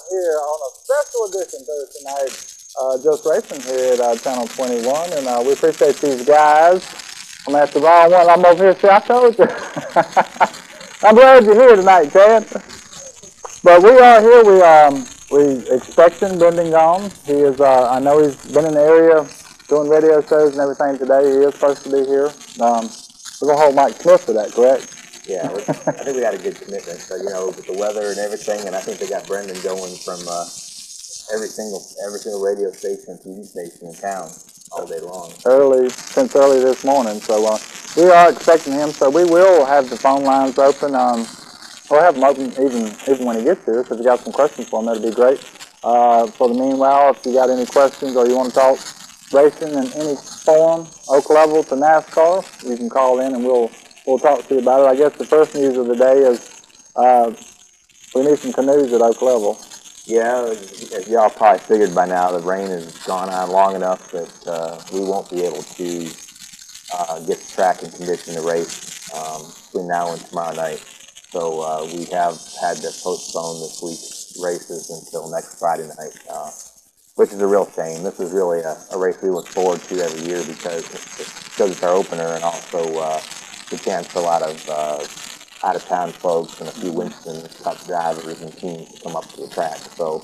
Here on a special edition Thursday night, just racing here at Channel 21, and we appreciate these guys. I'm at the wrong one. I'm over here. See, I told you. I'm glad you're here tonight, Chad. But we are here. We expecting Brendan Gaughan. He is. I know he's been in the area doing radio shows and everything today. He is supposed to be here. We're gonna hold Mike Smith for that, correct? Yeah, I think we got a good commitment, you know, with the weather and everything, and I think they got Brendan going from every single radio station and TV station in town all day long. Since early this morning, so we are expecting him. So we will have the phone lines open. We'll have them open even when he gets here. So if you got some questions for him, that'd be great. For the meanwhile, if you got any questions or you want to talk racing in any form, Oak Level to NASCAR, you can call in and we'll talk to you about it. I guess the first news of the day is we need some canoes at Oak Level. Yeah, as y'all probably figured by now, the rain has gone on long enough that we won't be able to get the track in condition to race between now and tomorrow night. So we have had to postpone this week's races until next Friday night, which is a real shame. This is really a race we look forward to every year because it's our opener, and also the chance for a lot of out-of-town folks and a few Winston Cup drivers and teams to come up to the track. So,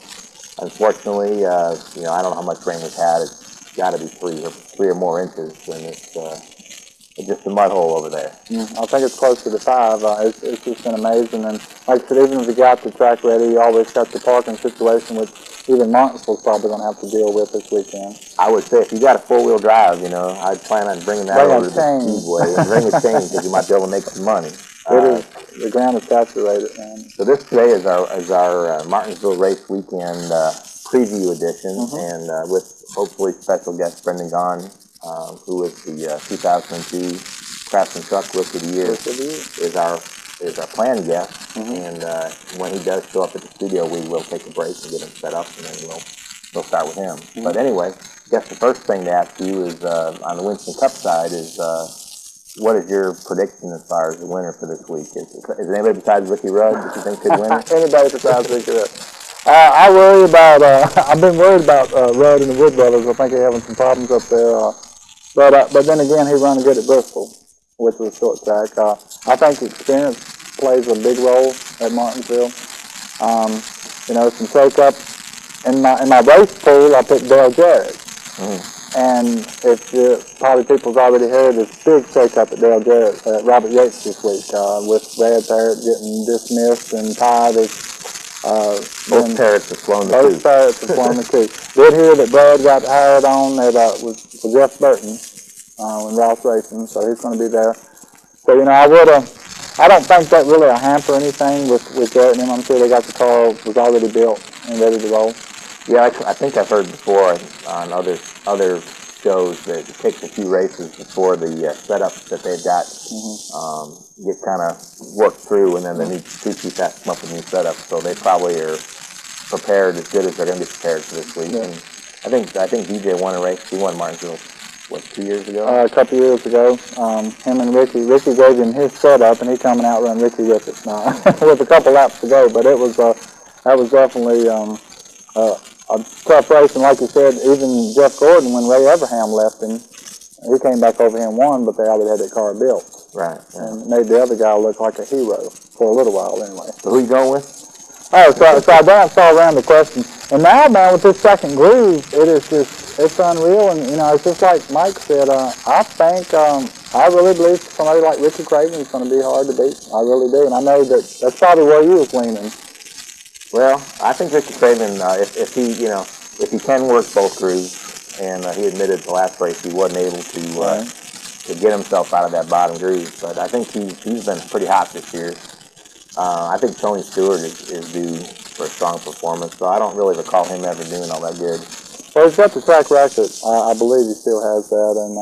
unfortunately, you know, I don't know how much rain we've had. It's got to be three or more inches, and it's just a mud hole over there. I think it's closer to 5. It's just been amazing, and like I said, even if you got the track ready, you always got the parking situation, which even Martinsville's probably going to have to deal with this weekend. I would say if you got a four-wheel drive, you know, I'd plan on bringing that over to the Speedway and bring a chain because you might be able to make some money. The ground is saturated, man. So this today is our Martinsville race weekend preview edition, and with hopefully special guest Brendan Gaughan, who is the 2002 Craftsman Truck Rookie of the Year, is our planned guest. And when he does show up at the studio, we will take a break and get him set up, and then we'll start with him. But anyway, I guess the first thing to ask you is on the Winston Cup side is what is your prediction as far as the winner for this week? Is it anybody besides Ricky Rudd that you think could win it? Anybody besides Ricky Rudd. I worry about. I've been worried about Rudd and the Wood Brothers. I think they're having some problems up there. But then again, he ran good at Bristol, which was a short track. I think experience plays a big role at Martinsville. You know, some shake-up. In my race pool, I picked Dale Jarrett. And if probably people's already heard, this big shake-up at Dale Jarrett at Robert Yates this week, with Brad Parrott getting dismissed and tied. Both Parrots have flown the coop. Both Parrots have flown the coop. Did hear that Brad got hired on with Jeff Burton in Rouse Racing, so he's going to be there. So, you know, I don't think that really will hamper anything with Jarrett and him. I'm sure they got the car was already built and ready to roll. Yeah, I think I've heard before on other shows that it takes a few races before the setups that they've got get kind of worked through, and then the new crew chief has to come up with new setups. So they probably are prepared as good as they're going to be prepared for this week. Yeah. And I think DJ won a race. He won Martinsville, what, 2 years ago? A couple years ago. Him and Ricky gave him his setup, and he come and outrun Ricky with it now with a couple laps to go. But that was definitely a tough race, and like you said, even Jeff Gordon, when Ray Everham left him, he came back over here and won, but they already had that car built. Right. Yeah. And made the other guy look like a hero for a little while anyway. So who you going with? Oh, so I danced all around the question. And now, man, with this second groove, it's unreal, and, you know, it's just like Mike said, I think, I really believe somebody like Ricky Craven is going to be hard to beat. I really do, and I know that's probably where you was leaning. Well, I think Ricky Craven, if he can work both grooves, and he admitted the last race he wasn't able to get himself out of that bottom groove. But I think he's been pretty hot this year. I think Tony Stewart is due for a strong performance, so I don't really recall him ever doing all that good. Well, he's got the track record. I believe he still has that, and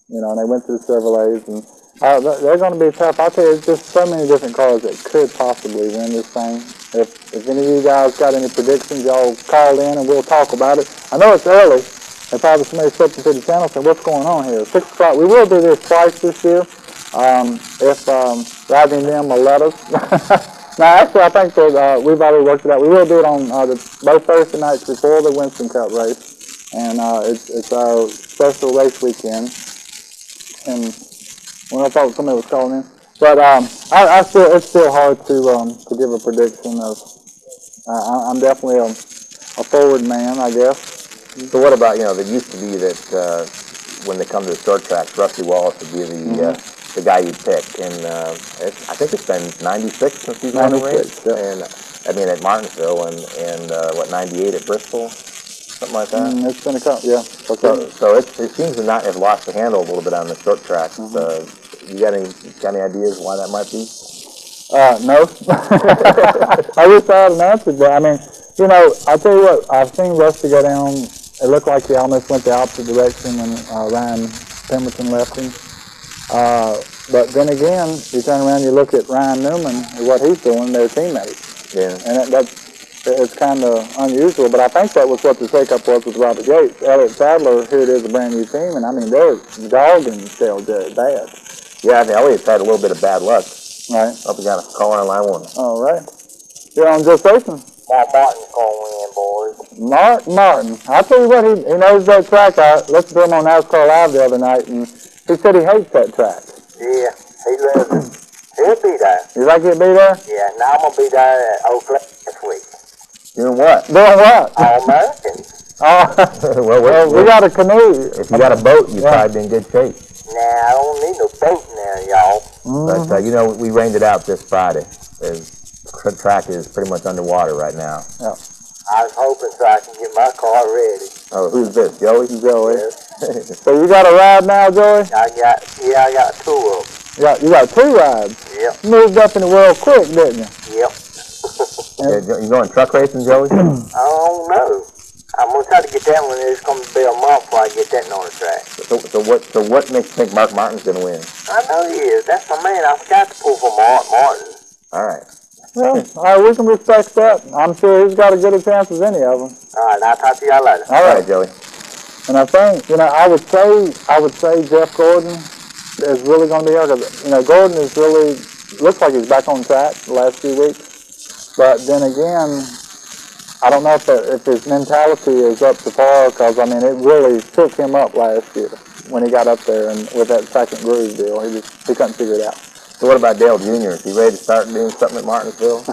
you know, and they went through Chevrolets, and they're going to be tough. I'll tell you, there's just so many different cars that could possibly win this thing. If any of you guys got any predictions, y'all call in and we'll talk about it. I know it's early. And probably somebody flipped into the channel and said, what's going on here? 6 o'clock. We will do this twice this year. If Rodney and them will let us. Now, actually, I think that we've already worked it out. We will do it on both Thursday nights before the Winston Cup race. And it's our special race weekend. And when I thought somebody was calling in. But it's still hard to give a prediction of. I'm definitely a forward man, I guess. So what about, you know, it used to be that when they come to the short tracks, Rusty Wallace would be the guy you pick, and I think it's been 96 since he's won the race, yeah. and I mean at Martinsville, and what, 98 at Bristol, something like that. It's been a couple, yeah. Okay. So it seems to not have lost the handle a little bit on the short tracks. You got any ideas why that might be? No. I wish I had an answer, but I mean, you know, I'll tell you what, I've seen Rusty go down. It looked like he almost went the opposite direction when Ryan Pemberton left him. But then again, you turn around, you look at Ryan Newman and what he's doing, they're teammates. Yeah. And it's kind of unusual, but I think that was what the shakeup was with Robert Yates. Elliott Sadler, here it is, a brand new team, and I mean, they're dogging still Jared bad. Yeah, I think Elliott's had a little bit of bad luck. Right. Hope we got a caller on line 1. All right. You're on Just Racing. Mark Martin's calling in, boys. Mark Martin. I'll tell you what, he knows that track. I listened to him on NASCAR Live the other night, and he said he hates that track. Yeah, he loves it. He'll be there. You like it be there? Yeah, now I'm going to be there at Oakland this week. Doing what? Doing what? All Americans. Oh, well, we got a canoe. If you got a boat, you're probably in good shape. Nah, I don't need no boat in there, y'all. But, you know, we rained it out this Friday. The track is pretty much underwater right now. Yeah. I was hoping so I can get my car ready. Oh, who's this, Joey? Joey. Yes. So you got a ride now, Joey? I got 2 of them. You got 2 rides. Yep. You moved up in the world quick, didn't you? Yep. You going truck racing, Joey? I don't know. I'm going to try to get that one. It's going to be a month before I get that on the track. So what makes you think Mark Martin's going to win? I know he is. That's my man. I forgot to pull for Mark Martin. All right. Well, all right, we can respect that. I'm sure he's got as good a chance as any of them. All right, I'll talk to y'all later. All right, Joey. And I think, you know, I would say Jeff Gordon is really going to be here because, you know, Gordon is really, looks like he's back on track the last few weeks. But then again, I don't know if his mentality is up to par because, I mean, it really took him up last year when he got up there and with that second groove deal. He couldn't figure it out. So what about Dale Jr.? Is he ready to start doing something at Martinsville?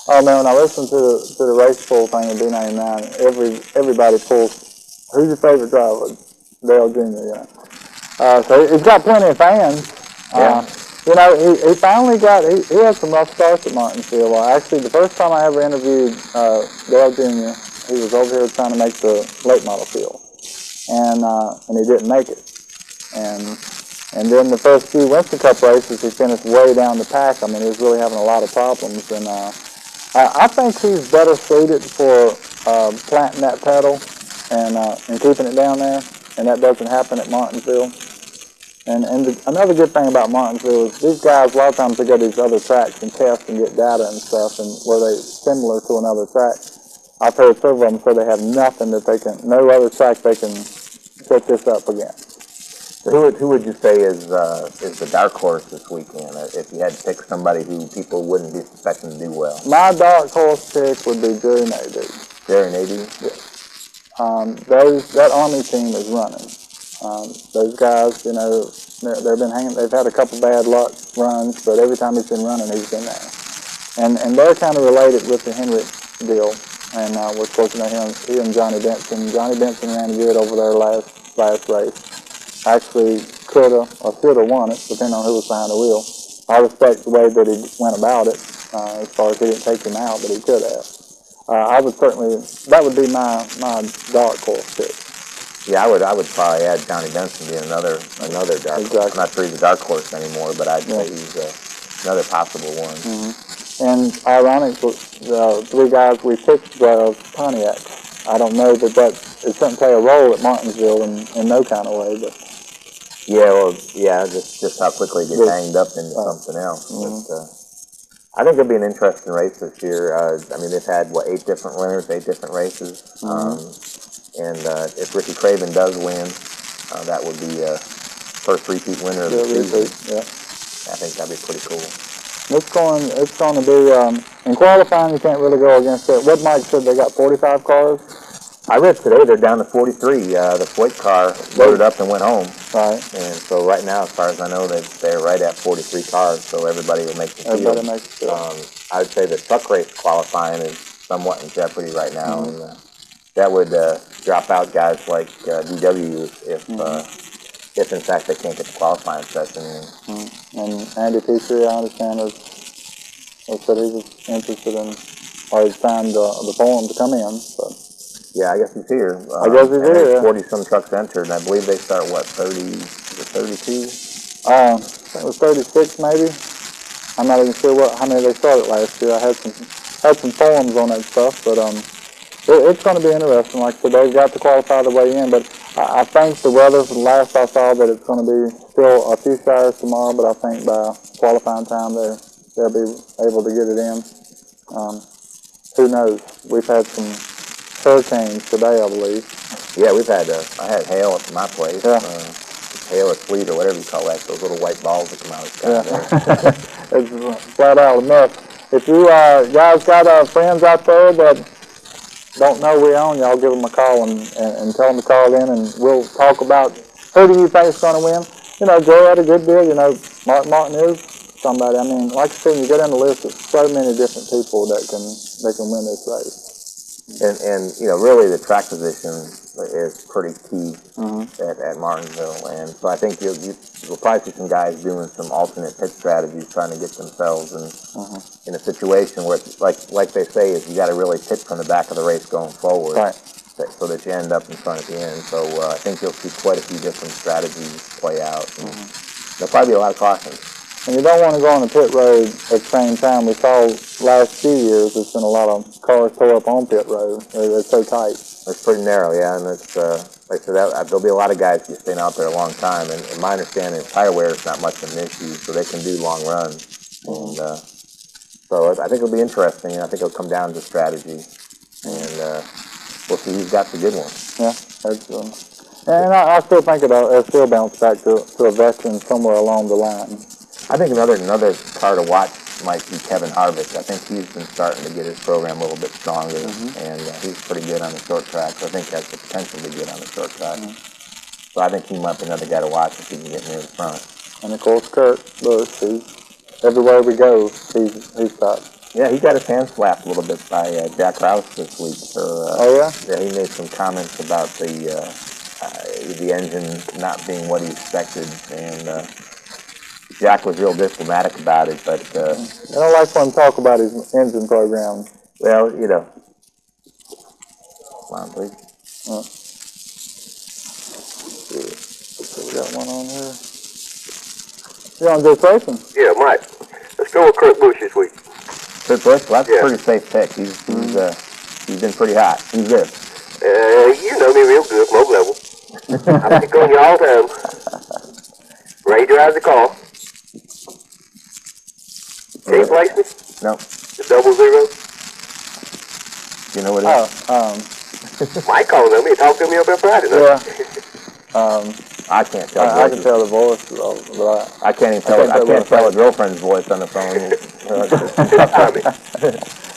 Oh man, when I listen to the race pool thing at B99, everybody pulls. Who's your favorite driver? Dale Jr. You know. So he's got plenty of fans. Yeah. You know, he finally got. He had some rough starts at Martinsville. Actually, the first time I ever interviewed Dale Jr., he was over here trying to make the late model field, and he didn't make it. And then the first few Winston Cup races, he finished way down the pack. I mean, he was really having a lot of problems. And I think he's better suited for planting that pedal and keeping it down there. And that doesn't happen at Martinsville. And another good thing about Martinsville is these guys, a lot of times they go to these other tracks and test and get data and stuff, and where they similar to another track. I've heard several of them say they have nothing that they can, no other track they can set this up against. Who would you say is the dark horse this weekend? If you had to pick somebody who people wouldn't be expecting to do well. My dark horse pick would be Jerry Nady. Jerry Nady? Yes. That Army team is running. Those guys, you know, they've had a couple bad luck runs, but every time he's been running, he's been there. And they're kind of related with the Henrik deal. And we're supposed to know he and Johnny Benson. Johnny Benson ran good over their last race. Actually could have or should have won it, depending on who was behind the wheel. I respect the way that he went about it, as far as he didn't take him out, but he could have. That would be my dark horse pick. Yeah, I would probably add Johnny Benson being another dark horse. I'm not sure he's a dark horse anymore, but I'd say he's another possible one. And ironic, the three guys we picked were Pontiacs. I don't know that it shouldn't play a role at Martinsville in no kind of way, but. Yeah, well, yeah, just how quickly it gets hanged up into something else. But, I think it'll be an interesting race this year. I mean, they've had, 8 different winners, 8 different races. And if Ricky Craven does win, that would be first repeat winner of the season. Yeah. I think that'd be pretty cool. It's going to be, in qualifying you can't really go against it. What Mike said, they got 45 cars? I read today they're down to 43. The Foyt car loaded up and went home. Right. And so right now, as far as I know, they're right at 43 cars, so everybody will make the field. Everybody makes the field. I would say the truck race qualifying is somewhat in jeopardy right now, and that would drop out guys like DW if in fact they can't get the qualifying session. And Andy Petrie, I understand, has said he was interested in, or he's signed the form to come in. So. Yeah, I guess he's here. I guess he's here. 40-some trucks entered, and I believe they start, 32? I think it was 36 maybe. I'm not even sure how many they started last year. I had some forums on that stuff, but it's going to be interesting. Like I said, they've got to qualify the way in, but I think the weather, the last I saw, that it's going to be still a few showers tomorrow, but I think by qualifying time they'll be able to get it in. Who knows? We've had some hurricanes today, I believe. Yeah, I had hail at my place. Yeah. Hail or sleet or whatever you call that, those little white balls that come out of the sky. It's flat out enough. If you guys got friends out there that don't know we own, y'all give them a call and tell them to call in, and we'll talk about who do you think is going to win. You know, Joe had a good deal. You know, Martin is somebody. I mean, like I said, you get on the list, there's so many different people that can win this race. And you know, really the track position is pretty key at Martinsville, and so I think you'll probably see some guys doing some alternate pit strategies, trying to get themselves in a situation where, it's like they say, is you got to really pit from the back of the race going forward, right, so that you end up in front at the end. So I think you'll see quite a few different strategies play out. And there'll probably be a lot of cautions. And you don't want to go on the pit road at the same time. We saw last few years there's been a lot of cars tore up on pit road. It's so tight. It's pretty narrow, yeah, and it's like I said, there'll be a lot of guys who staying out there a long time. And in my understanding, tire wear is not much of an issue, so they can do long runs. And so I think it'll be interesting. I think it'll come down to strategy, and we'll see who's got the good one. Yeah, that's and I still think it'll still bounce back to a veteran somewhere along the line. I think another car to watch might be Kevin Harvick. I think he's been starting to get his program a little bit stronger, and he's pretty good on the short track. So I think has the potential to be good on the short track. So I think he might be another guy to watch if he can get near the front. And of course, Kurt Busch, everywhere we go, he's top. Yeah, he got his hands slapped a little bit by Jack Rouse this week. Oh yeah? Yeah, he made some comments about the engine not being what he expected, and Jack was real diplomatic about it, but I don't like when talk about his engine program. Well, you know. Come on, please. So we got one on here. You on this racing? Yeah, Mike. Let's go with Kurt Busch this week. Kurt Busch? Well, that's a pretty safe pick. He's been pretty hot. Who's this? You know me real good, Mob Level. I pick on you all the time. Ray drives the car. Can't place me? No. The 00? You know what it is? Mike called on me and talked to me up there Friday night. Yeah. I can't tell. I can tell the voice, but I can't even tell. I can't tell a girlfriend's voice on the phone.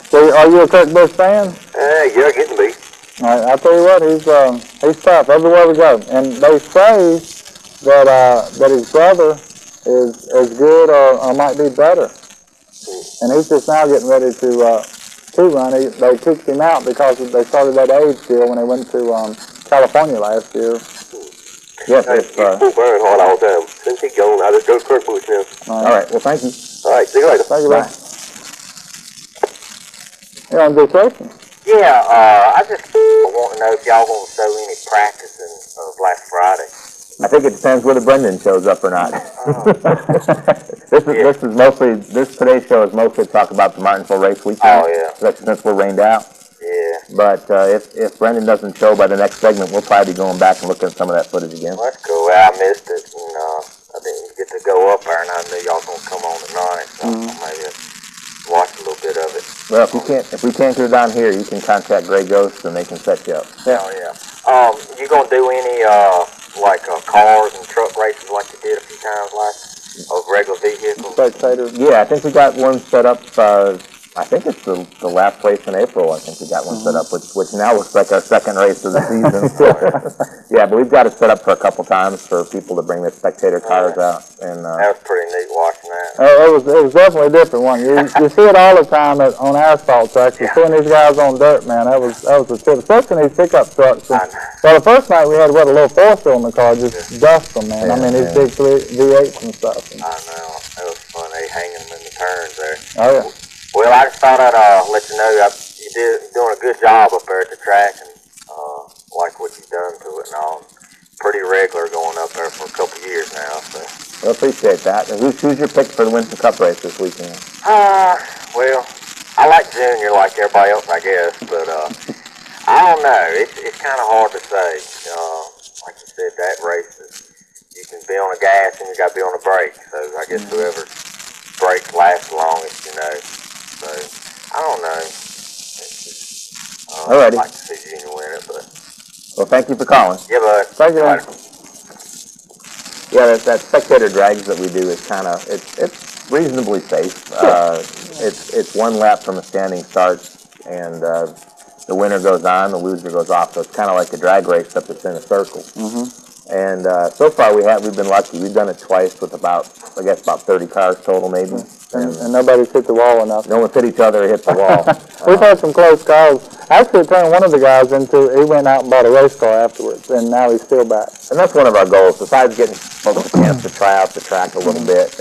So, are you a Kurt Busch fan? Yeah, getting to be. All right, I tell you what, he's tough everywhere we go, and they say that his brother is as good or might be better, and he's just now getting ready to run. They kicked him out because they started that age deal when they went to California last year. Yes, he's burning hard all the time. Since he's gone, I just go to Kurt Busch now. All right, well, thank you. All right, see you later. Thank you, bye. You're on vacation? Yeah, I just want to know if y'all want to show any practicing last Friday. I think it depends whether Brendan shows up or not. Today's show is mostly talk about the Martinsville race weekend. Oh, yeah. Especially since we're rained out. Yeah. But if Brendan doesn't show by the next segment, we'll probably be going back and looking at some of that footage again. Well, that's cool. Well, I missed it, and I didn't get to go up there, and I knew y'all gonna come on tonight, so maybe watch a little bit of it. Well, if we can't get it down here, you can contact Gray Ghost and they can set you up. Yeah. Oh, yeah. You gonna do any cars and truck races like you did a few times, like of regular vehicles? Spectators. Yeah, I think we got one set up. I think it's the last race in April. I think we got one set up, which now looks like our second race of the season. Yeah, but we've got it set up for a couple times for people to bring their spectator cars out. And that was pretty neat watching that. It was definitely a different one. You see it all the time on asphalt tracks. You're seeing these guys on dirt, man. That was a trip, especially in these pickup trucks. And, well, the first night we had a little four-cylinder in the car, just dust them, man. I mean, these big V8s and stuff. I know. It was fun. They hanging them in the turns there. Oh, yeah. Well, I just thought I'd let you know you're doing a good job up there at the track, and like what you've done to it and all. Pretty regular going up there for a couple of years now. So. Well, appreciate that. And who's your pick for the Winston Cup race this weekend? Well, I like Junior like everybody else, I guess, but I don't know. It's kind of hard to say. Like you said, that race you can be on the gas and you got to be on the brake. So I guess whoever brakes last the longest, So, I don't know. Alrighty. I'd like to see Junior win it, but... Well, thank you for calling. Yeah, bud. Thank you. Yeah, that spectator drags that we do is it's reasonably safe. It's one lap from a standing start, and the winner goes on, the loser goes off. So it's kind of like a drag race, except it's in a circle. And so far we've been lucky. We've done it twice with about 30 cars total, maybe. And nobody's hit the wall enough. No one's hit each other or hit the wall. We've had some close calls. Actually, it turned one of the guys he went out and bought a race car afterwards, and now he's still back. And that's one of our goals. Besides getting folks a chance to try out the track a little bit,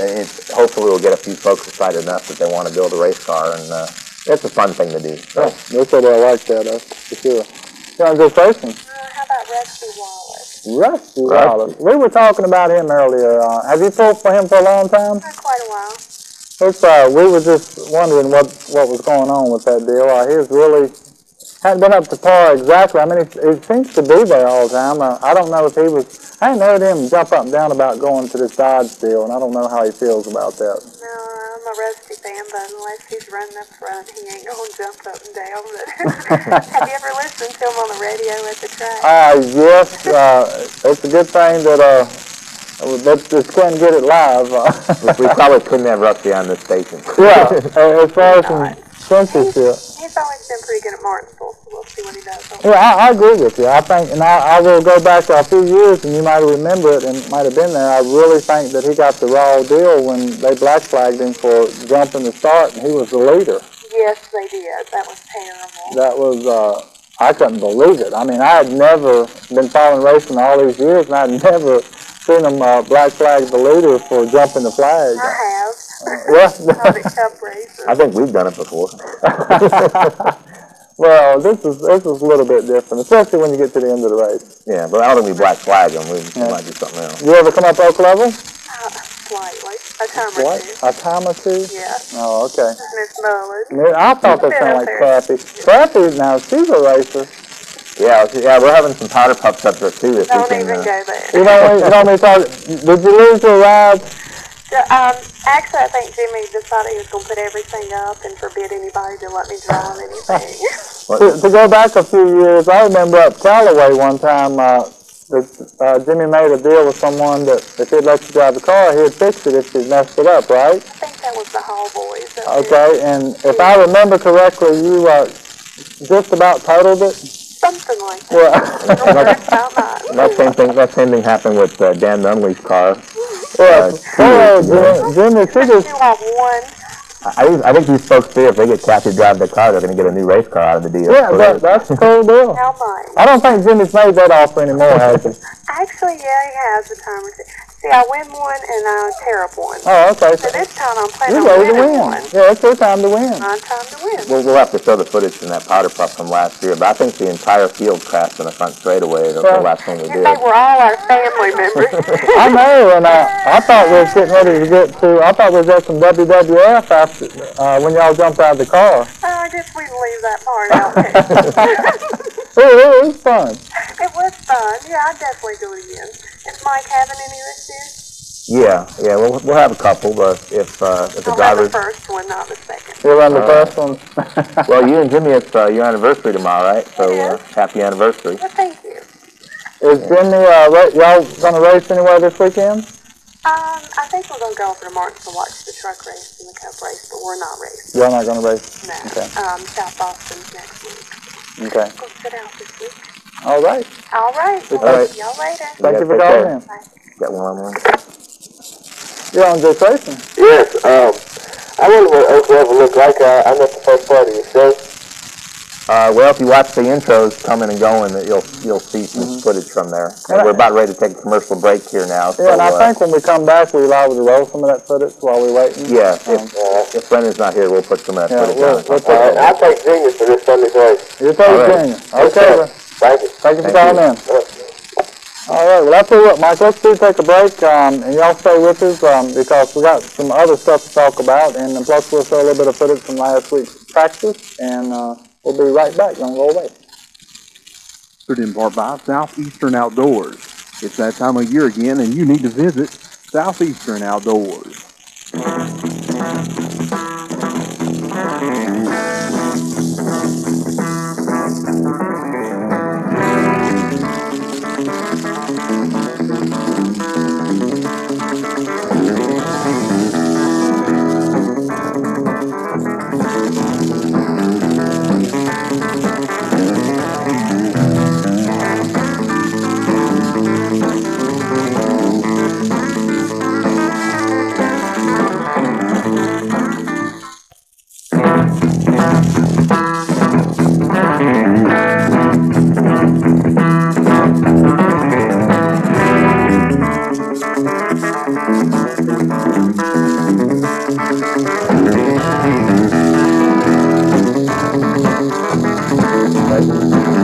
hopefully we'll get a few folks excited enough that they want to build a race car, and it's a fun thing to do. So. They said they like that, for sure. You want to go racing? How about Rusty Wallace? Rusty Wallace. We were talking about him earlier. Have you pulled for him for a long time? Quite a while. We were just wondering what was going on with that deal. He hadn't been up to par exactly. I mean, he seems to be there all the time. I don't know if he was. I ain't heard him jump up and down about going to this Dodge deal, and I don't know how he feels about that. No, I'm a Rusty fan, but unless he's running up front, he ain't going to jump up and down. But have you ever listened to him on the radio at the track? Yes. It's a good thing that let's just couldn't get it live. We probably couldn't have Rusty on this station. Yeah, as far as some censorship. He's always been pretty good at Martinsville, so we'll see what he does. Yeah, I agree with you. I think, and I will go back a few years, and you might remember it, and might have been there. I really think that he got the raw deal when they black flagged him for jumping the start, and he was the leader. Yes, they did. That was terrible. That was, I couldn't believe it. I mean, I had never been following racing all these years, and I had never seen them black flag the leader for jumping the flag. I have. Yeah. Cup races. I think we've done it before. Well, this is a little bit different, especially when you get to the end of the race. Yeah, but I don't think we black flag them. We might do something else. You ever come up oak level? Slightly. A time or two. A time or two? Yeah. Oh, okay. Miss Mullen. I thought that sounded like Crappy. Crappy, now, she's a racer. Yeah, we're having some powder puffs up there, too. If Don't we can, even go there. You know me talking. Did you lose your ride? Actually, I think Jimmy decided he was going to put everything up and forbid anybody to let me draw on anything. To go back a few years, I remember up Callaway one time, Jimmy made a deal with someone that if he'd let you drive the car, he'd fix it if you messed it up, right? I think that was the Hall Boys. Okay, and if I remember correctly, you just about totaled it? Something like that. That same thing happened with Dan Nunley's car. Jimmy, she just... You have one. I think these folks feel if they get Kathy to drive the car, they're going to get a new race car out of the deal. Yeah, that's a cool deal. How much? I don't think Jimmy's made that offer anymore, has he? Actually, yeah, he has a time or two. See, I win one and I tear up one. Oh, okay. So this time I'm planning You're on ready to winning win. one. Yeah, it's your time to win. My time to win. We'll have to show the footage from that powder puff from last year, but I think the entire field crashed in the front straightaway the last one we And did. they were all our family members. I know, and I thought we was getting ready to get to, I thought we was at some WWF after, when y'all jumped out of the car. I guess we can leave that part out too. It was fun. It was fun. Yeah, I'd definitely do it again. Is Mike having any this year? Yeah, we'll have a couple, but if the I'll drivers... run the first one, not the second. You'll run the first one. Well, you and Jimmy, it's your anniversary tomorrow, right? So happy anniversary. Well, thank you. Is Jimmy, y'all gonna race anywhere this weekend? I think we're gonna go over to Martinsville to watch the truck race and the cup race, but we're not racing. Y'all not gonna race? No. Okay. South Boston's next week. Okay. Go sit out this week. All right. All right. All Well, right. see y'all later. Thank you for take calling in. Bye. Got one. You're on Just Racing. Yes, I wonder what Oklahoma looked like. I'm at the first part of your show. Well, if you watch the intros coming and going, you'll see some footage from there. And we're about ready to take a commercial break here now. So, Yeah, and I think when we come back, we're liable to roll some of that footage while we're waiting. Yeah, if Brendan's not here, we'll put some of that footage on. I'll take Genius for this Sunday's race. You're taking Junior. Okay. Thank you. Thank you for calling in. All right, well, I'll tell you what, Mike, let's take a break, and y'all stay with us, because we got some other stuff to talk about, and plus we'll show a little bit of footage from last week's practice, and we'll be right back. Don't go away. Sponsored in part by Southeastern Outdoors. It's that time of year again, and you need to visit Southeastern Outdoors.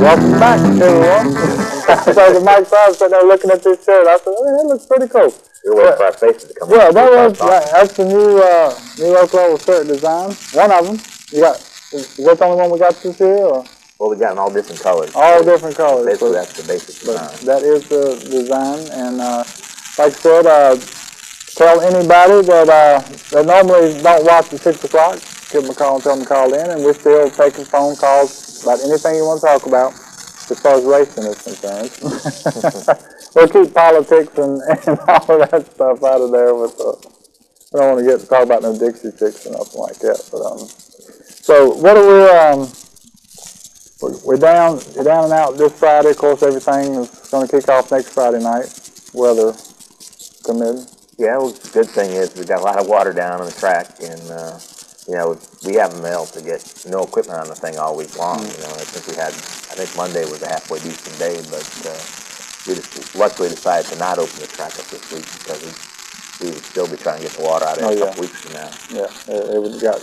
Welcome back, everyone. So the Mike Sides sitting there looking at this shirt. I said, oh, that looks pretty cool. You're waiting for our faces to come Yeah, up. that's the new Oklahoma shirt design. One of them. Is that the only one we got this year? Or? Well, we got in all different colors. All different colors. Basically, that's the basic design. That is the design, and like I said, tell anybody that normally don't watch at 6 o'clock, give them a call and tell them to call in, and we're still taking phone calls about anything you want to talk about as far as racing is concerned. We'll keep politics and all of that stuff out of there. With we don't want to get to talk about no Dixie chicks or nothing like that. But so what are we're down and out this Friday. Of course, everything is going to kick off next Friday night, weather permitting. Yeah, well, the good thing is we've got a lot of water down on the track, and we haven't been able to get no equipment on the thing all week long. I think Monday was a halfway decent day, but we just luckily decided to not open the track up this week because we would still be trying to get the water out of it a couple weeks from now. Yeah, it got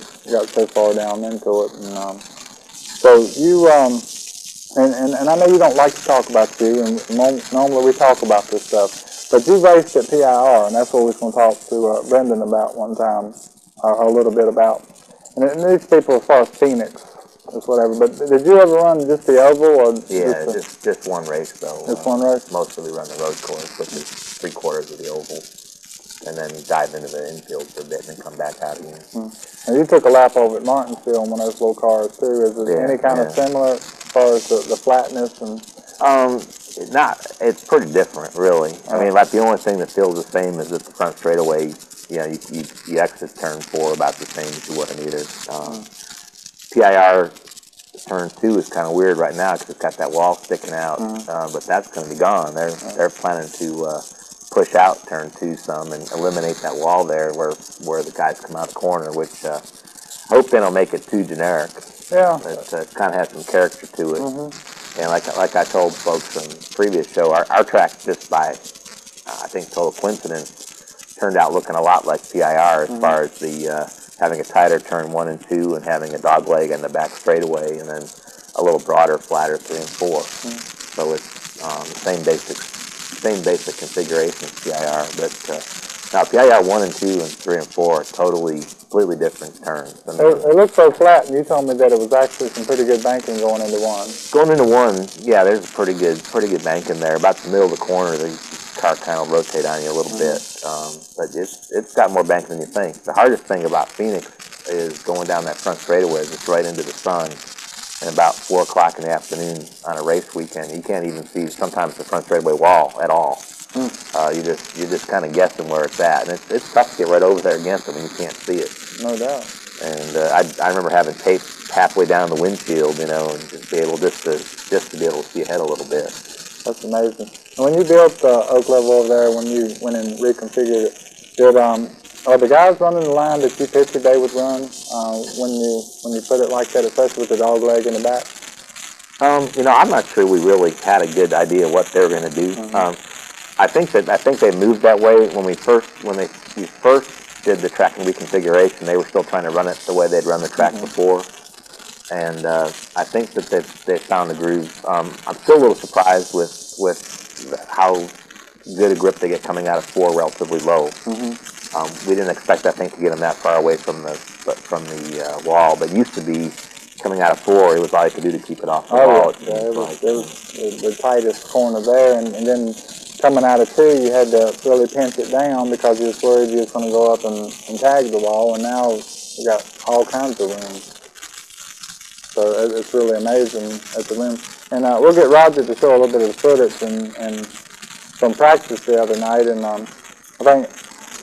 so far down into it, and so you and I know you don't like to talk about you, and normally we talk about this stuff, but you raced at PIR, and that's what we was going to talk to Brendan about one time, or a little bit about. And these people as far as Phoenix, is whatever. But did you ever run just the oval, or just one race though? Just one race. Mostly run the road course, which is 3/4 of the oval, and then dive into the infield for a bit, and then come back out again. And you took a lap over at Martinsville on one of those little cars too. Is it any kind of similar as far as the flatness and? It's pretty different, really. I mean, like the only thing that feels the same is that the front straightaway, you exit turn 4 about the same as you would on either. PIR turn 2 is kind of weird right now because it's got that wall sticking out, but that's going to be gone. They're planning to push out turn 2 some and eliminate that wall there where the guys come out the corner, which I hope they don't make it too generic. Yeah. It kind of has some character to it. And like I told folks on the previous show, our track just by I think total coincidence, turned out looking a lot like PIR as far as the having a tighter turn 1 and 2 and having a dog leg in the back straightaway, and then a little broader, flatter 3 and 4. So it's same basic configuration as PIR, but now PIR 1 and 2 and 3 and 4 are completely different turns. I mean, It looked so flat, and you told me that it was actually some pretty good banking going into 1. going into 1, yeah, there's a pretty good bank in there. About the middle of the corner, the car kind of rotate on you a little bit, but it's got more bank than you think. The hardest thing about Phoenix is going down that front straightaway. It's right into the sun. And about 4 o'clock in the afternoon on a race weekend, you can't even see sometimes the front straightaway wall at all. You're just kind of guessing where it's at, and it's tough to get right over there against them when you can't see it. No doubt. And I remember having tape halfway down the windshield, and just be able just to be able to see ahead a little bit. That's amazing. And when you built Oak Level over there, when you went and reconfigured it, are the guys running the line that you pictured they would run when you put it like that, especially with the dog leg in the back? I'm not sure we really had a good idea what they were going to do. I think they moved that way when we first did the track and reconfiguration. They were still trying to run it the way they'd run the track before, and I think that they found the groove. I'm still a little surprised with how good a grip they get coming out of 4 relatively low. We didn't expect that thing to get them that far away from the wall, but used to be coming out of 4, it was all you could do to keep it off the wall. Yeah, it was the tightest corner there, and then coming out of 2, you had to really pinch it down because you was worried you was going to go up and tag the wall, and now you got all kinds of room. So it's really amazing at the rim. And we'll get Roger to show a little bit of the footage and from practice the other night, and I think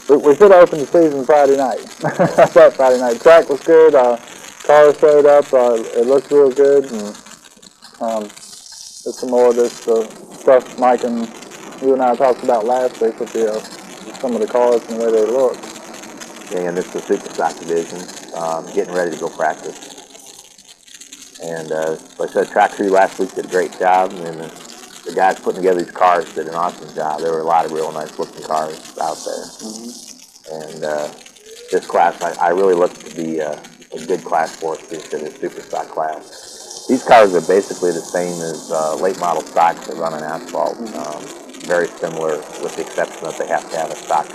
we should open the season Friday night. That Friday night. Track was good. Cars showed up. It looked real good. And there's some more of this stuff Mike and you and I talked about last week with some of the cars and the way they look. Yeah, and it's the super stock division, getting ready to go practice. And like I said, track crew last week did a great job, and then the guys putting together these cars did an awesome job. There were a lot of real nice looking cars out there. And this class, I really look to be a good class for us because it's super stock class. These cars are basically the same as late model stocks that run on asphalt. Very similar, with the exception that they have to have a stock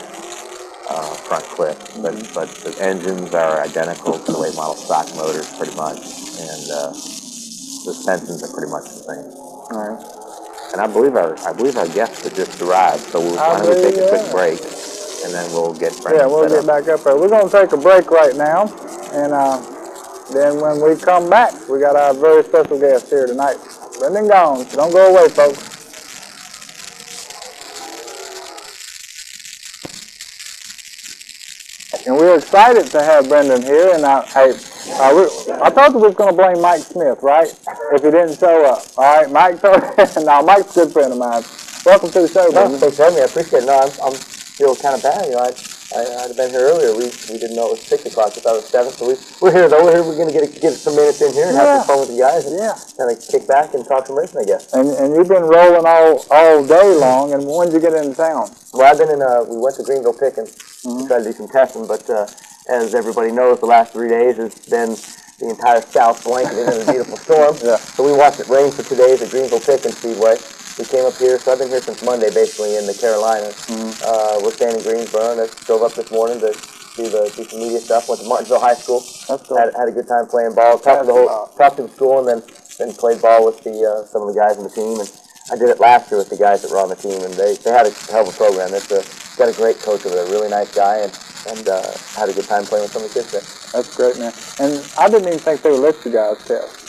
front clip. But the engines are identical to the late model stock motors pretty much, and suspensions are pretty much the same. All right. And I believe our guests have just arrived, so why don't we take a quick break, and then we'll get Yeah, we'll get back up there. We're going to take a break right now, and then when we come back, we got our very special guest here tonight, Brendan Gaughan. So don't go away, folks. And we're excited to have Brendan here, and I told you we was going to blame Mike Smith, right? If he didn't show up. All right, Mike's a good friend of mine. Welcome to the show, Brendan. Thanks for having me. I appreciate it. No, I'm feel kind of bad. I'd have been here earlier. We didn't know it was 6 o'clock. We thought it was 7. So we're here though. We're going to get some minutes in here and have some fun with the guys and kind of kick back and talk some racing, I guess. And you've been rolling all day long. And when did you get into town? Well, I've been in. We went to Greenville picking. We tried to do some testing, but as everybody knows, the last 3 days has been the entire South blanketed in a beautiful storm. So we watched it rain for 2 days at Greenville Picking Speedway. We came up here, so I've been here since Monday, basically, in the Carolinas. We're staying in Greensboro, and I drove up this morning to do some media stuff. Went to Martinsville High School. That's cool. Had a good time playing ball. Talked to the school, and then played ball with some of the guys on the team. And I did it last year with the guys that were on the team, and they had a hell of a program. It's got a great coach over there, really nice guy, and had a good time playing with some of the kids there. That's great, man. And I didn't even think they would let you guys test.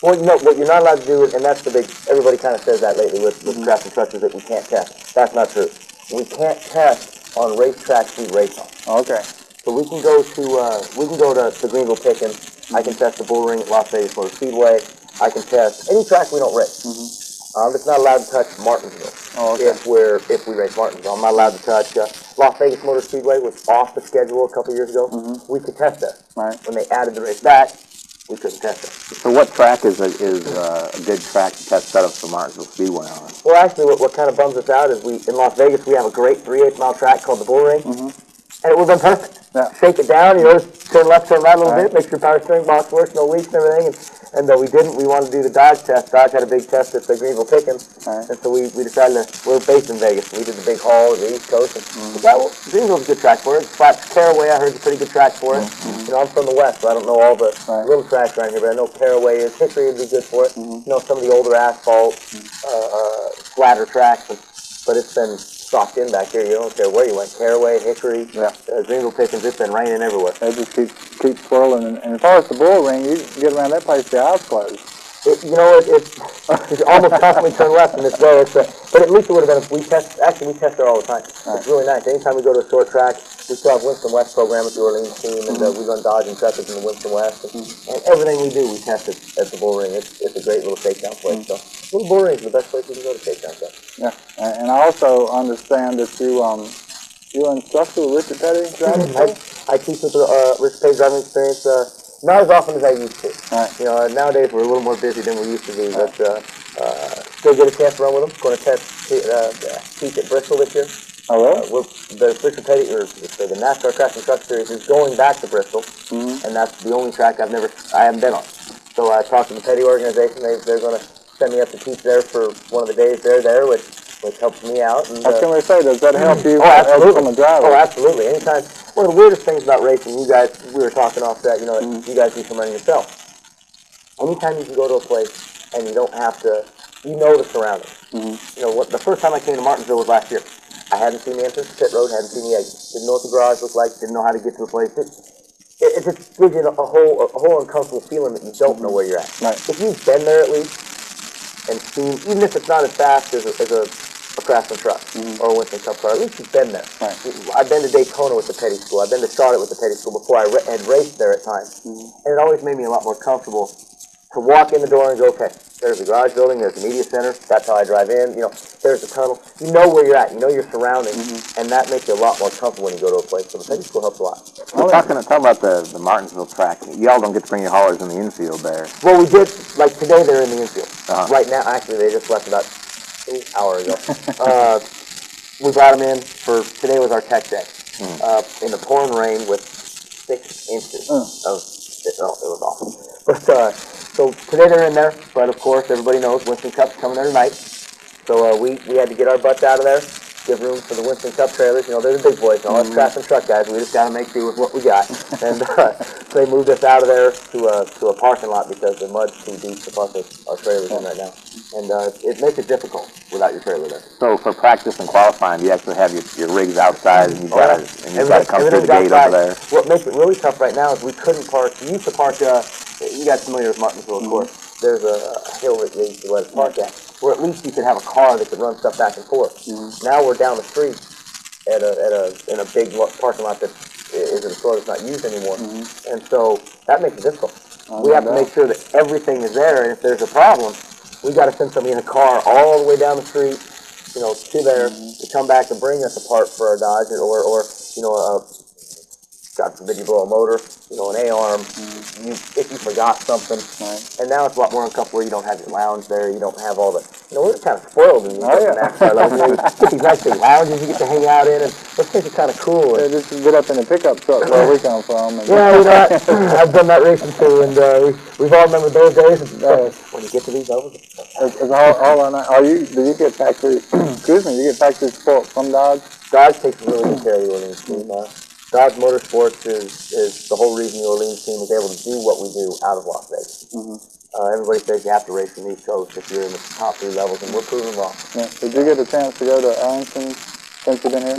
Well, you know, what you're not allowed to do, and that's the big, everybody kind of says that lately with craft and trucks, is that we can't test. That's not true. We can't test on racetracks we race on. Okay. So we can go to Greenville Picking. I can test the bull ring at Las Vegas Motor Speedway. I can test any track we don't race. It's not allowed to touch Martinsville. If we race Martinsville. I'm not allowed to touch Las Vegas Motor Speedway was off the schedule a couple years ago. We could test that. Right. When they added the race back, we couldn't test it. So what track is a good track to test setups for Martinsville Speedway on? Well, actually, what kind of bums us out is in Las Vegas, we have a great 3/8 mile track called the Bull Ring, and it would have been perfect. Yeah. Shake it down, just turn left, turn right a little bit, make sure your power steering box works, no leaks and everything, and we didn't. We wanted to do the Dodge test. Dodge had a big test at the Greenville Pickens, and so we decided we're based in Vegas. We did the big haul at the East Coast, and we thought, well, Greenville's a good track for it. Flat Caraway, I heard, is a pretty good track for it. I'm from the West, so I don't know all the little tracks around here, but I know Caraway is. Hickory would be good for it. Some of the older asphalt, flatter tracks, but it's been socked in back here. You don't care where you went. Caraway, Hickory, Greenville Pickens, it's been raining everywhere. It just keeps swirling. And as far as the Bull Ring, you get around that place, your eyes closed. It's almost constantly turn left in this way. But at least it would have been, we test there all the time. It's really nice. Anytime we go to a short track, we still have Winston West program with the Orleans team, and we run Dodge and Intrepid in the Winston West. And everything we do, we test it at the Bull Ring. It's a great little shakedown place. So, little Bull Ring is the best place you can go to shakedown. So. Yeah, and I also understand that you instructor with Richard Petty driving school? I teach with Richard Petty driving experience. Not as often as I used to. Right. Nowadays we're a little more busy than we used to be, but still get a chance to run with them. Going to teach at Bristol this year. Oh, really? The Richard Petty, or the NASCAR Crash and Truck Series, is going back to Bristol, and that's the only track I haven't been on. So I talked to the Petty organization. They're going to send me up to teach there for one of the days they're there, which helps me out. And, I was going to say, does that help you? Oh, absolutely. From a driver? Oh, absolutely. Anytime. One of the weirdest things about racing, we were talking off that, you guys do some running yourself. Anytime you can go to a place and you don't have to, the surroundings. The first time I came to Martinsville was last year. I hadn't seen the entrance to pit road, hadn't seen the exit, didn't know what the garage looked like, didn't know how to get to the place. It just gives you a whole uncomfortable feeling that you don't know where you're at. Right. If you've been there at least and seen, even if it's not as fast as a Craftsman truck or a Winston Cup car, at least you've been there. Right. I've been to Daytona with the Petty School. I've been to Charlotte with the Petty School before I had raced there at times. And it always made me a lot more comfortable to walk in the door and go, okay, there's the garage building, there's the media center, that's how I drive in, there's the tunnel. You know where you're at, you know your surroundings, and that makes you a lot more comfortable when you go to a place. So the Petty School helps a lot. Well, talking about the Martinsville track, y'all don't get to bring your haulers in the infield there. Well, we did, like today they're in the infield. Right now, actually, they just left about an hour ago. We brought them in today was our tech day. In the pouring rain with 6 inches of, it was awful. But, so today they're in there, but of course everybody knows Winston Cup's coming there tonight. So we had to get our butts out of there, give room for the Winston Cup trailers. They're the big boys, all us craft and truck guys. We just got to make do with what we got. And so they moved us out of there to a parking lot because the mud's too deep to park our trailers in right now. And it makes it difficult without your trailer there. So for practice and qualifying, you actually have your rigs outside, and you've got to come through the gate outside. over there. What makes it really tough right now is we couldn't park. We used to park. You guys familiar with Martinsville, of course. There's a hill that they used to let us park at, where at least you could have a car that could run stuff back and forth. Now we're down the street in a big parking lot that is in a store that's not used anymore, and so that makes it difficult. We have to make sure that everything is there, and if there's a problem, we got to send somebody in a car all the way down the street, to there to come back and bring us a part for our Dodge, or God forbid you blow a motor, an A-arm, if you forgot something. And now it's a lot more uncomfortable. You don't have your lounge there. You don't have all the, we're kind of spoiled in these NASCAR. You get these nice big lounges you get to hang out in, and those things are kind of cool. Yeah, just get up in a pickup truck where we come from. And I've done that racing too, and we've all remembered those days. When you get to these levels, do you get factory, you get factory support from Dodge? Dodge takes really good care of the Orleans team. Dodge Motorsports is the whole reason the Orleans team is able to do what we do out of Las Vegas. Everybody says you have to race in the East Coast if you're in the top 3 levels, and we're proven wrong. Yeah. Did you get a chance to go to Arlington since you've been here?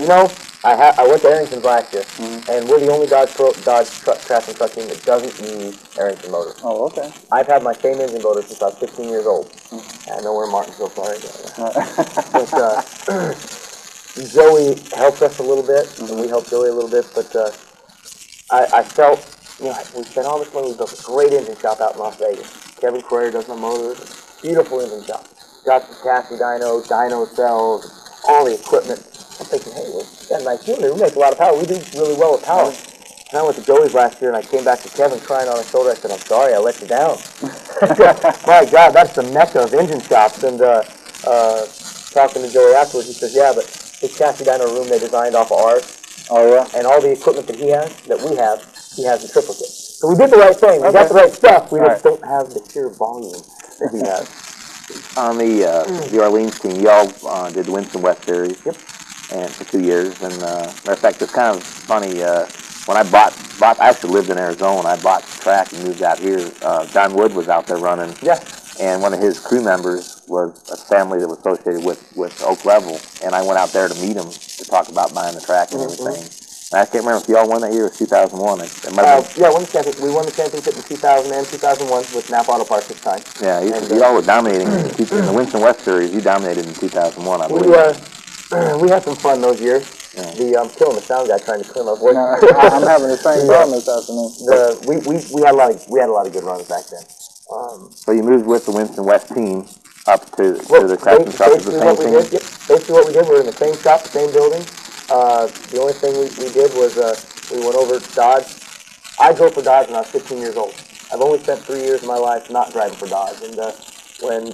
I went to Arrington last year, and we're the only Dodge Craft and Truck team that doesn't use Arrington motors. Oh, okay. I've had my same engine motor since I was 15 years old. I know we're in Martinsville, sorry. But, Joey helped us a little bit, and we helped Joey a little bit, but I felt, we spent all this money, we built a great engine shop out in Las Vegas. Kevin Query does my motors, beautiful engine shop. Got the chassis dyno cells, all the equipment. I'm thinking, hey, we've got a nice unit, we make a lot of power, we do really well with power. And I went to Joey's last year, and I came back to Kevin crying on his shoulder. I said, I'm sorry, I let you down. My God, that's the mecca of engine shops. And talking to Joey afterwards, he says, yeah, but his chassis dyno room they designed off of ours. Oh, yeah? And all the equipment that he has, that we have, he has in triplicate. So we did the right thing. We got the right stuff. We just don't have the sheer volume that he has. On the Orleans team, y'all did the Winston West Series. Yep. And for 2 years. And matter of fact, it's kind of funny. When I I actually lived in Arizona. I bought the track and moved out here. John Wood was out there running. Yeah. And one of his crew members was a family that was associated with Oak Level. And I went out there to meet him to talk about buying the track and everything. And I can't remember if y'all won that year. It was 2001. Yeah, we won the championship in 2000 and 2001 with Napa Auto Parts this time. Yeah, y'all were dominating in the Winston West Series. You dominated in 2001, I believe. We had some fun those years. Yeah. I'm killing the sound guy trying to clear my voice. No, I'm having the same problem this afternoon. We had a lot of good runs back then. So you moved with the Winston West team up to the Craftsman Truck as the same team? Basically what we did, we were in the same shop, the same building. The only thing we did was we went over to Dodge. I drove for Dodge when I was 15 years old. I've only spent 3 years of my life not driving for Dodge. And when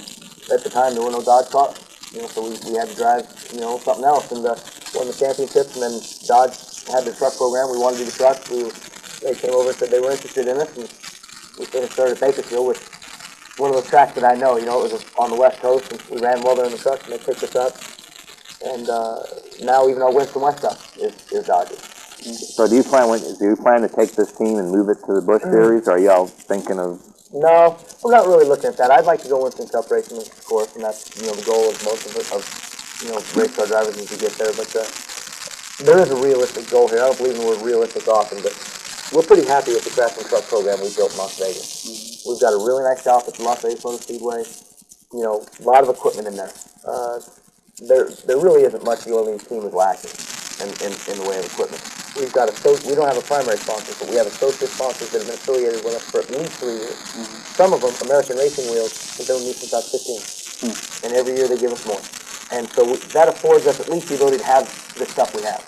at the time there were no Dodge cars, so we had to drive something else. And won the championships, and then Dodge had the truck program. We wanted to do the trucks. They came over and said they were interested in us, and we finished third at Bakersfield, which one of those tracks that I know. It was on the West Coast, and we ran well there in the trucks, and they picked us up. And now even our Winston West stuff is Dodgers. So do you plan to take this team and move it to the Busch Series, or are y'all thinking of? No, we're not really looking at that. I'd like to go Winston Cup racing, of course, and that's the goal of most of it, race car drivers need to get there. But there is a realistic goal here. I don't believe in the word realistic often, but we're pretty happy with the Racing truck program we built in Las Vegas. We've got a really nice shop at the Las Vegas Motor Speedway. A lot of equipment in there. There really isn't much the Orleans team is lacking in the way of equipment. We don't have a primary sponsor, but we have associate sponsors that have been affiliated with us for at least 3 years. Some of them, American Racing Wheels, have been with me since I was 15. And every year they give us more. And so that affords us at least the ability to have the stuff we have.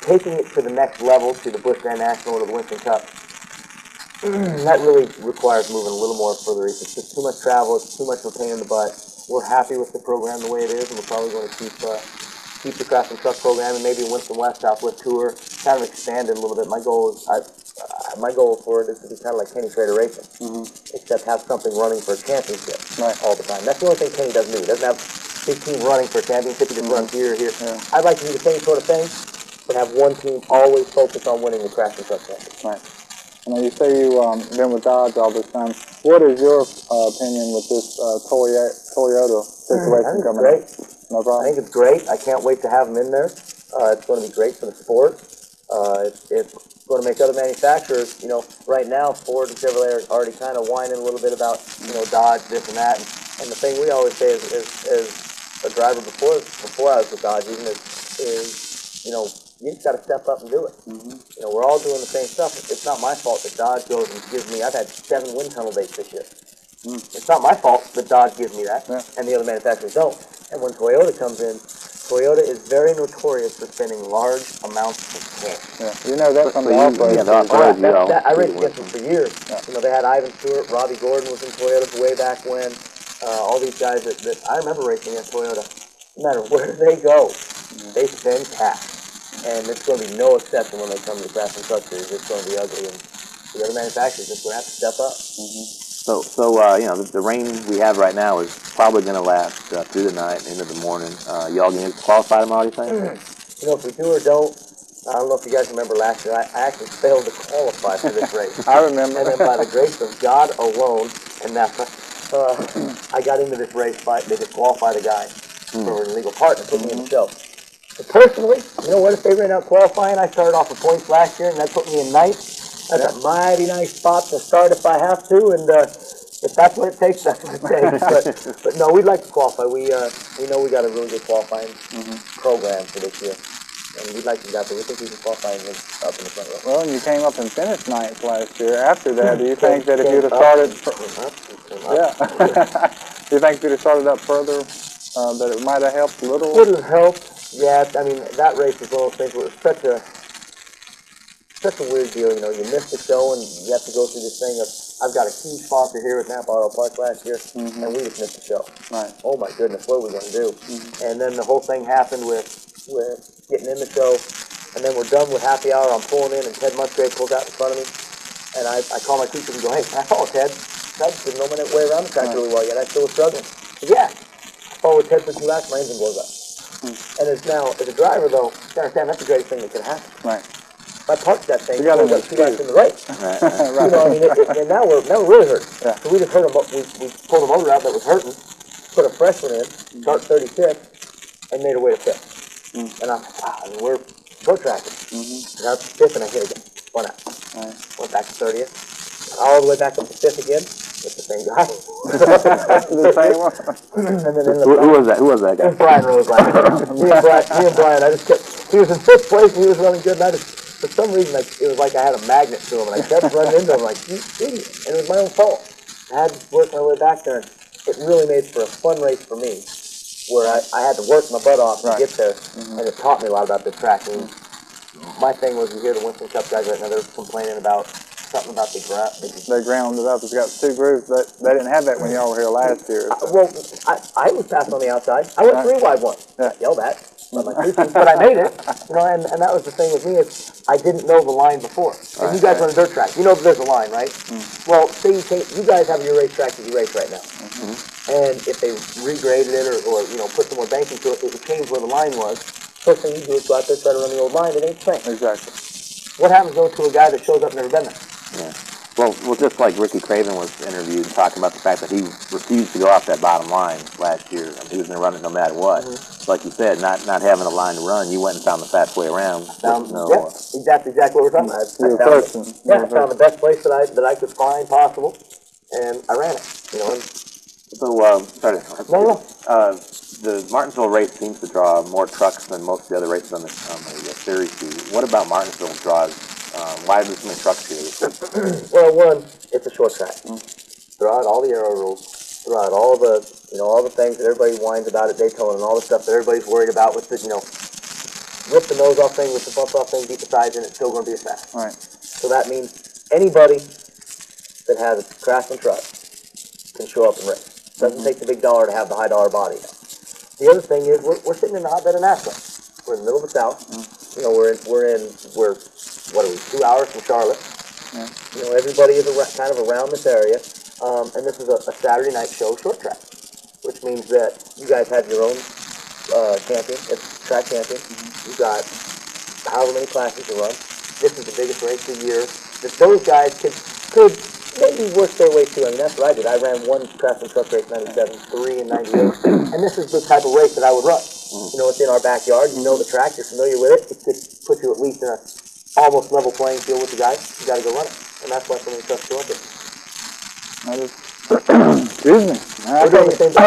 Taking it to the next level, to the Busch Grand National or the Winston Cup, that really requires moving a little more further east. It's just too much travel. It's too much of a pain in the butt. We're happy with the program the way it is, and we're probably going to keep the Craftsman Truck program and maybe Winston West Southwest Tour kind of expand it a little bit. My goal for it is to be kind of like Kenny Trader Racing, except have something running for a championship all the time. That's the only thing Kenny doesn't do. He doesn't have his team running for a championship. He just runs here or here. Yeah. I'd like to do the same sort of thing, but have one team always focus on winning the Craftsman Truck championship. Right. You say you've been with Dodge all this time. What is your opinion with this Toyota situation coming up? No problem. I think it's great. I can't wait to have them in there. It's going to be great for the sport. It's going to make other manufacturers, right now Ford and Chevrolet are already kind of whining a little bit about, Dodge, this and that. And the thing we always say is a driver before I was with Dodge even is you just got to step up and do it. We're all doing the same stuff. It's not my fault that Dodge goes and gives me, I've had 7 wind tunnel dates this year. It's not my fault that Dodge gives me that, and the other manufacturers don't. And when Toyota comes in, Toyota is very notorious for spending large amounts of cash. Yeah. That from the off-road. I raced against them for years. Yeah. They had Ivan Stewart, Robbie Gordon was in Toyota way back when. All these guys that I remember racing against Toyota. No matter where they go, they spend cash. And it's going to be no exception when they come to the Craftsman Truck Series. It's going to be ugly, and the other manufacturers just going to have to step up. So the rain we have right now is probably going to last through the night and into the morning. Y'all going to qualify tomorrow, you think? If we do or don't, I don't know if you guys remember last year, I actually failed to qualify for this race. I remember. And then by the grace of God alone, and I got into this race fight. They disqualified a guy for an illegal part and put me in the show. But personally, what if they ran out qualifying? I started off with points last year, and that put me in ninth. That's a mighty nice spot to start if I have to, and if that's what it takes, that's what it takes. But no, we'd like to qualify. We know we got a really good qualifying program for this year, and we'd like to get out there. We think we can qualify and get up in the front row. Well, and you came up and finished ninth last year. After that, do you think that if you'd have started, do you think if you'd have started up further, that it might have helped a little? Would have helped. Yeah, that race was one of those things where it was such a weird deal. You know, you miss the show and you have to go through this thing of, I've got a huge sponsor here at Napa Auto Park last year, and we just missed the show. Right. Oh my goodness, what are we going to do? And then the whole thing happened with getting in the show, and then we're done with happy hour. I'm pulling in, and Ted Musgrave pulls out in front of me, and I call my teacher and go, hey, can I follow Ted? I just didn't know my way around the track really well yet. I still was struggling. He said, yeah. I followed Ted for 2 laps, my engine blows up. And as a driver, though, you understand that's the greatest thing that can happen. Right. If I parked that thing, You got it was 2 laps in the race. Right. You know, I mean, and now we're really hurt. Yeah. So we just hurt we pulled a motor out that was hurting, put a fresh one in, start 35th, and made our way to 5th. And I'm like, wow, I mean, we're short tracking. And I'm 5th, and I hit again. One out. Right. Went back to 30th. All the way back up to 5th again. With the same guy. The same one. And then Who was that? Who was that guy? it was Brian Rose last year. Me and Brian, I just kept, he was in 5th place and he was running good, and I just, for some reason, it was like I had a magnet to him, and I kept running into him like, you idiot. And it was my own fault. I had to work my way back there, and it really made for a fun race for me, where I had to work my butt off to get there, and it taught me a lot about this track. And my thing was, you hear the Winston Cup guys right now, they're complaining about something about the ground. They ground it up. It's got 2 grooves. They didn't have that when y'all were here last year. So. Well, I was passed on the outside. I went 3 wide one. Yeah. Yelled at by my teachers, but I made it. You know, and that was the thing with me is I didn't know the line before. And you guys run a dirt track. You know there's a line, right? Well, say you guys have your racetrack that you race right now. And if they regraded it or you know put some more banking to it, it would change where the line was. First thing you do is go out there, try to run the old line. It ain't the same. Exactly. What happens though to a guy that shows up and never been there? Yeah. Well, just like Ricky Craven was interviewed talking about the fact that he refused to go off that bottom line last year. I mean, he was going to run it no matter what. Like you said, not having a line to run, you went and found the fast way around. Exactly what we're talking about. I found the best place that I could find possible, and I ran it. You know. Sorry. No. The Martinsville race seems to draw more trucks than most of the other races on the series do. What about Martinsville draws? Why are there so many trucks here? Well, one, it's a short track. Throw out all the aero rules. Throw out all the things that everybody whines about at Daytona and all the stuff that everybody's worried about with the, rip the nose off thing, with the bump off thing, beat the sides, and it's still going to be as fast. Right. So that means anybody that has a Craftsman truck can show up and race. Doesn't take the big dollar to have the high dollar body. The other thing is we're sitting in the hotbed of NASCAR. We're in the middle of the South. You know, we're 2 hours from Charlotte. Yeah. You know, everybody is kind of around this area, and this is a Saturday night show short track, which means that you guys have your own champion. It's track champion. You've got however many classes to run. This is the biggest race of the year. That those guys could maybe work their way to. I mean, that's what I did. I ran one Craftsman truck race, 97, 3, and 98. And this is the type of race that I would run. You know, it's in our backyard. You know the track. You're familiar with it. It could put you at least in a almost level playing field with the guys. You got to go run it. And that's why so many trucks go up there. Excuse me. We're doing the same thing.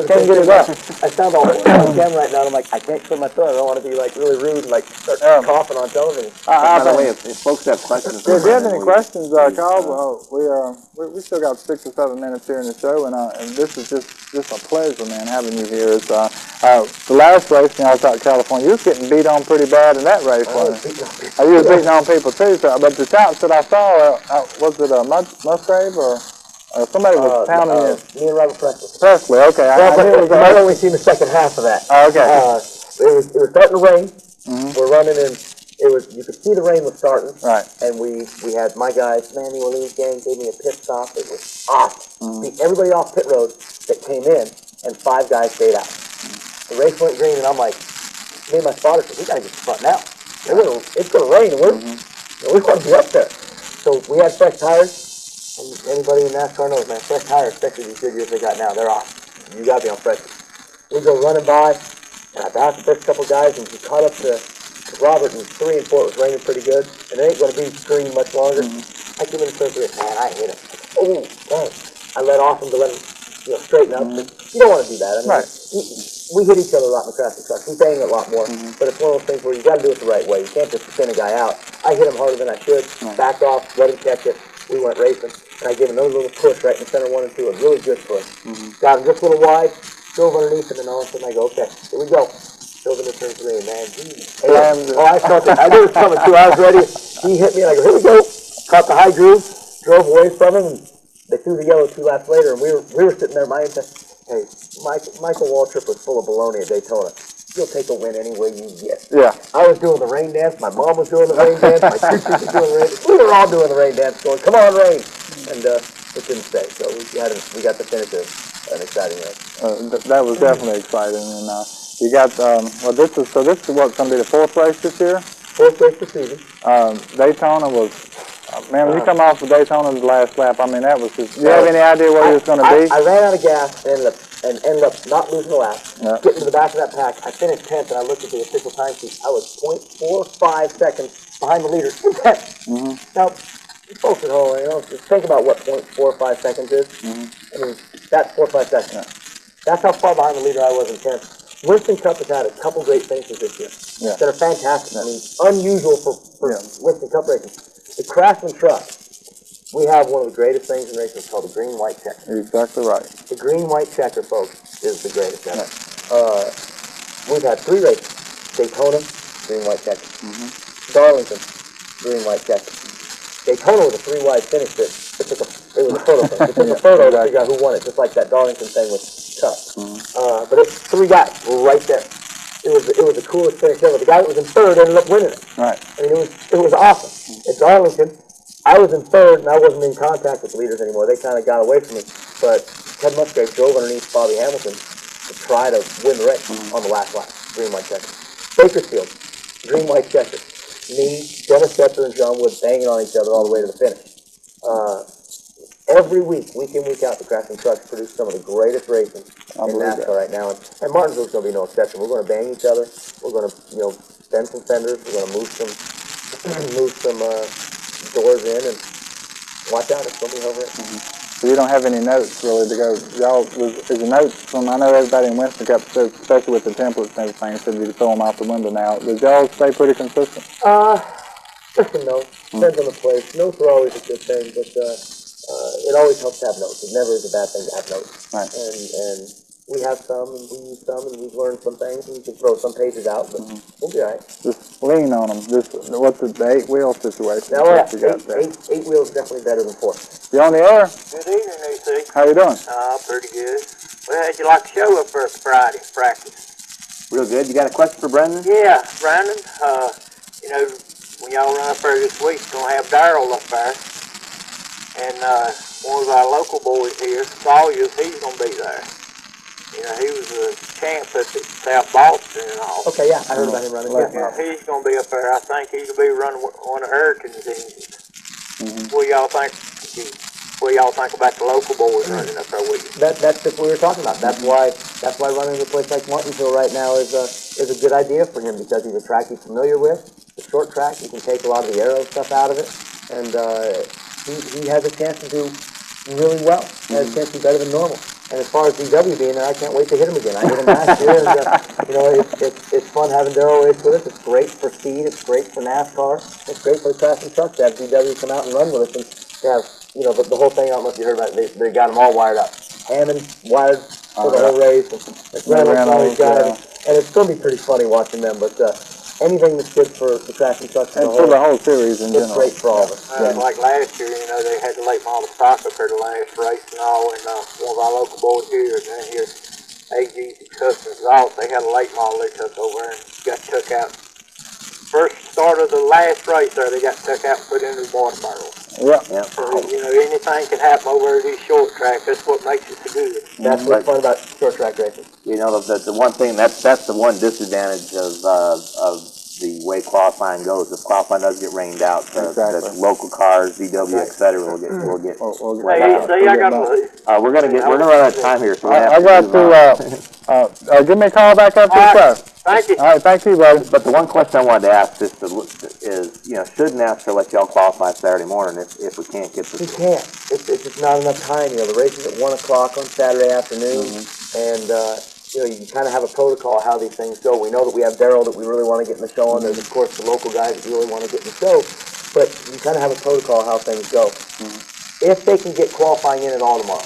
Can't get it up. I sound all on camera right now, and I'm like, I can't clear my throat. I don't want to be like really rude and like start coughing on television. By the way, if folks have questions, if you have any questions, Carl, we still got 6 or 7 minutes here in the show, and this is just a pleasure, man, having you here. It's the last race, I was out in California. You was getting beat on pretty bad in that race, wasn't you? You was beating on people too. So, but the shots that I saw, was it Musgrave or? Somebody was pounding you. Me and Robert Presley. Presley, okay. I've only seen the second half of that. Oh, okay. It was starting to rain. We're running in. You could see the rain was starting. Right. And we had my guys, Manny Orleans gang, gave me a pit stop. It was awesome. See, everybody off pit road that came in, and 5 guys stayed out. The race went green, and I'm like, me and my spotter said, we gotta get the front now. It's gonna rain, and we want to be up there. So we had fresh tires. And anybody in NASCAR knows, man, fresh tires, especially these Goodyears they got now, they're awesome. You got to be on fresh. We go running by, and I passed the first couple guys, and we caught up to Robert, and 3 and 4, it was raining pretty good, and it ain't going to be green much longer. I came in the circle, man, I hit him. Oh, dang. I let off him to let him, straighten up. But you don't want to do that. I mean, we hit each other a lot in the Craftsman truck. We bang a lot more, but it's one of those things where you got to do it the right way. You can't just spin a guy out. I hit him harder than I should, backed off, let him catch it. We went racing, and I gave him another little push right in center 1 and 2, a really good push. Got him just a little wide, drove underneath him, and all of a sudden I go, okay, here we go. Sylvan turn 3, and man, Slammed it. oh, I felt it. I knew it was coming too. I was ready. He hit me, and I go, here we go. Caught the high groove, drove away from him, and they threw the yellow 2 laps later, and we were sitting there, hey, Michael Waltrip was full of baloney at Daytona. You'll take a win any way you get. Yeah. I was doing the rain dance, my mom was doing the rain dance, my sisters were doing the rain dance. We were all doing the rain dance, going, come on, rain. And it didn't stay, so we got to finish an exciting race. That was definitely exciting. And you got, this is what's going to be the 4th race this year? 4th race this season. Daytona was, man, when you come off of Daytona the last lap, I mean, that was just, do you have any idea where you was going to be? I ran out of gas and ended up not losing a lap. Yeah. Getting to the back of that pack, I finished 10th, and I looked at the official time sheet. I was 0.45 seconds behind the leader. Now, folks at home, just think about what 0.45 seconds is. I mean, that's 4 or 5 seconds. Yeah. That's how far behind the leader I was in 10th. Winston Cup has had a couple great finishes this year that are fantastic. I mean, unusual for Winston Cup racing. The Craftsman truck, we have one of the greatest things in racing called the green-white checker. You're exactly right. The green-white checker, folks, is the greatest ever. We've had 3 races. Daytona, green-white checker. Darlington, green-white checker. Daytona was a 3-wide finish. It was a photo thing. It took a photo to figure out who won it, just like that Darlington thing with Cup. But it's 3 guys right there. It was the coolest finish ever. The guy that was in 3rd ended up winning it. Right. I mean, it was awesome. At Darlington, I was in 3rd, and I wasn't in contact with the leaders anymore. They kind of got away from me. But Ted Musgrave drove underneath Bobby Hamilton to try to win the race on the last lap. Green-white checker. Bakersfield, green-white checker. Me, Dennis Setzer, and John Wood banging on each other all the way to the finish. Every week in, week out, the Craftsman trucks produce some of the greatest racing in NASCAR right now. And Martinsville's going to be no exception. We're going to bang each other. We're going to, bend some fenders. We're going to move some doors in, and watch out. It's going to be over it. So you don't have any notes really to go. Y'all, is the notes from? I know everybody in Winston Cup, especially with the templates and everything, said you throw them out the window now. Does y'all stay pretty consistent? Just a note. Depends on the place. Notes are always a good thing, but it always helps to have notes. It never is a bad thing to have notes. Right. And we have some, and we use some, and we've learned some things, and we can throw some pages out, but we'll be all right. Just lean on them. What's the 8-wheel situation? Now, you got there? 8 wheels is definitely better than 4. You on the air? Good evening, E.C. How you doing? Pretty good. Well, how'd you like to show up for Friday practice? Real good. You got a question for Brendan? Yeah, Brandon, when y'all run up there this week, you're going to have Darrell up there. And one of our local boys here, Sawyers, he's going to be there. He was a champ at the South Boston and all. Okay, yeah, I heard about him running. Yeah, he's going to be up there. I think he's going to be running one of Hurricane's engines. What y'all think about the local boys running up there with you? That's just what we were talking about. That's why running a place like Martinsville right now is a good idea for him, because he's a track he's familiar with. The short track, you can take a lot of the aero stuff out of it, and he has a chance to do really well. He has a chance to be better than normal. And as far as DW being there, I can't wait to hit him again. I hit him last year, and it's fun having Darrell race with us. It's great for speed. It's great for NASCAR. It's great for the Craftsman trucks to have DW come out and run with us, and to have the whole thing. I don't know if you heard about it. They got them all wired up. Hammond wired for the whole race, and Reynolds, all these guys, and it's going to be pretty funny watching them. But anything that's good for the Craftsman trucks and for the whole series in general. It's great for all of us. Like last year, they had the late model stock up there the last race and all, and one of our local boys here, and here, AG's Customs Exhaust, they had a late model they took over and got took out. First start of the last race there, they got took out and put into the water barrel. Yeah. So, anything can happen over these short tracks. That's what makes it so good. That's what's fun about short track racing. The one thing, that's the one disadvantage of the way qualifying goes. If qualifying does get rained out, the local cars, VW, etc., will get we're gonna run out of time here, so I got to give me a call back after the show. Thank you. All right, thank you, buddy. But the one question I wanted to ask is, should NASCAR let y'all qualify Saturday morning if we can't get this? We can't. It's just not enough time. The race is at 1 o'clock on Saturday afternoon, and you kind of have a protocol how these things go. We know that we have Darrell that we really want to get in the show, and there's of course the local guys that really want to get in the show, but you kind of have a protocol how things go. If they can get qualifying in at all tomorrow,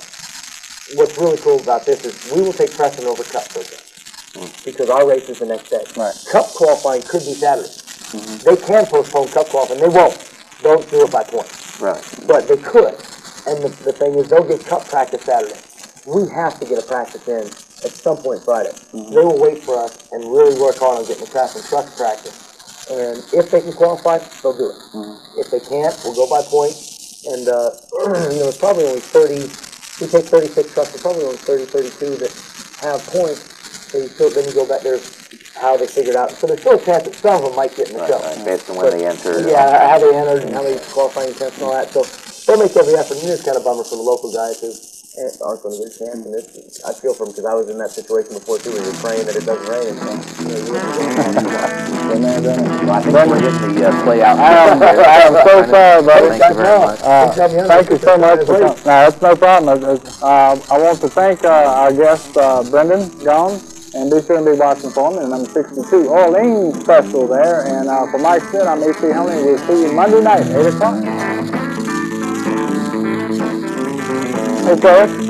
what's really cool about this is we will take precedent over Cup for them. because our race is the next day. Right. Cup qualifying could be Saturday. They can postpone Cup qualifying. They won't. Don't do it by points. Right. But they could. And the thing is, they'll get Cup practice Saturday. We have to get a practice in at some point Friday. They will wait for us and really work hard on getting the craft and truck practice. And if they can qualify, they'll do it. If they can't, we'll go by points. And, it's probably only 30, we take 36 trucks, there's probably only 30, 32 that have points. So then you go back, there's how they figured out. So there's still a chance that some of them might get in the show. Right. Based on when they entered. Yeah, how they entered and how they qualifying attempts and all that. So they'll make every effort. And it's kind of a bummer for the local guys who aren't going to get a chance. And I feel for them because I was in that situation before too. We were praying that it doesn't rain. And Well, I think we're getting the play out. I am so sorry, buddy. Thank you very much. Thank you so much for coming. No, that's no problem. I want to thank our guest, Brendan Gaughan, and be sure and be watching for me. And I'm 62 Orleans special there. And for Mike Smith, I'm E.C.Hundley. We'll see you Monday night, 8 o'clock. Okay.